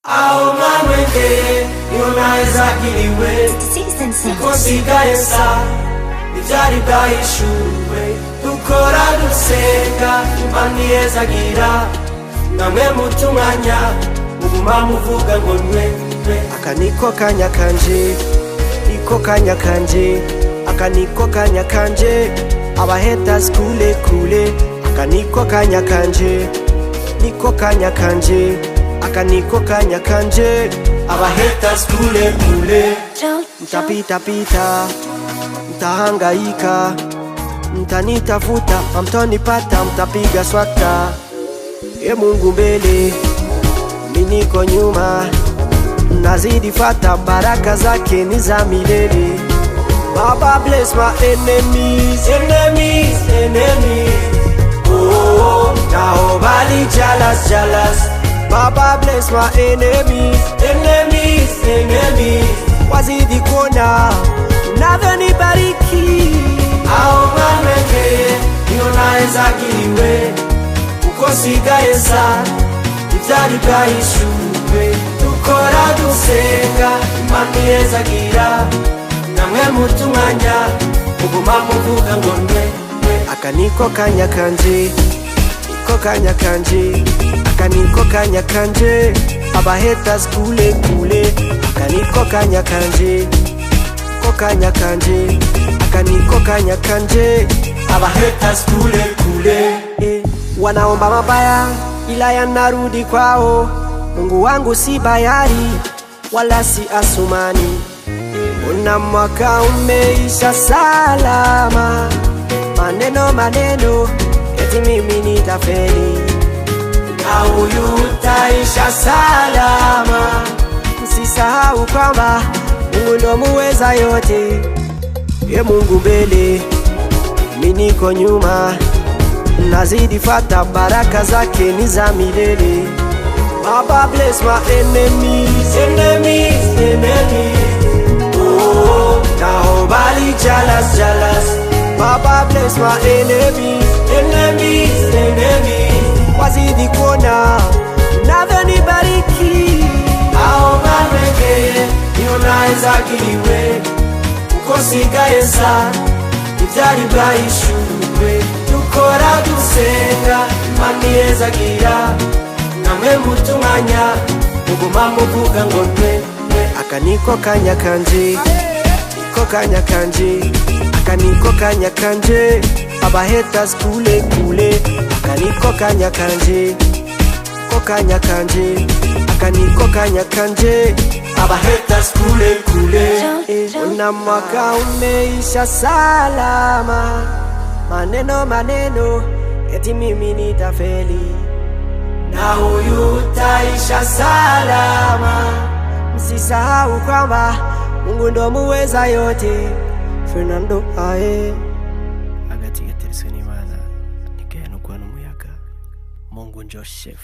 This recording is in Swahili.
Ao mamwenge yonaweza kiliwe Kosigaye sa Ivyari bwahishuwe Dukora dusenga Imana gira Namwe mutumanya Muguma muvuga ngo nwe Aka niko kanya kanje Niko kanya kanje Aka niko kanya kanje Aba haters kule kule Aka niko kanya kanje Niko kanya kanje Aka niko kanya kanje Aba haters kule kule Mtapita pita Mtahangaika Mtanitafuta Hamtonipata mtapiga swata Mungu mbele Mimi niko nyuma Nazidi fata baraka zake ni za milele Baba bless my enemies Enemies, enemies Oh, nobody jealous Baba bless my enemies Enemies, enemies Wazidi kuona unavyonibariki Ao mamwenge yonaweza kiliwe Kosigaye sa Ivyari bwahishuwe Dukora dusenga Imana gira Namwe mutumanya Muguma muvuga ngo nwe Aka niko kanya kanje Niko kanya kanje Aka niko kanya kanje Aba haters kule kule Aka niko kanya kanje Niko kanya kanje Aka niko kanya kanje Aba haters kule kule Wanaomba mabaya ila yanarudi kwao Mungu wangu si bayari wala si Asumani Una mwaka umeisha salama Maneno eti mimi nitafeli Na huyu utaisha salama Msisahau kwamba Mungu ndo muweza yote Mungu mbele Mimi niko nyuma Nazidi fata baraka zake ni za milele Baba bless my enemies Enemies, enemies Oh, nobody jealous Baba bless my enemies Enemies, enemies Wazidi kuona unavyonibariki Ao mamwenge yonaweza kiliwe Kosigaye sa Ivyari bwahishuwe Dukora dusenga Imana gira Namwe mutumanya Muguma muvuga ngo nwe Aka niko kanya kanje Niko kanya kanje Aka niko kanya kanje Aba haters kule kule Aka niko kanya kanje Niko kanya kanje Aka niko kanya kanje Aba haters kule kule Una mwaka umeisha salama Maneno eti mimi nitafeli Na huyu utaisha salama Msisahau kwamba Mungu ndo muweza yote Fernando ae Agati yaterisoni mana Nikayanu kwa numuyaga Mungu njo chef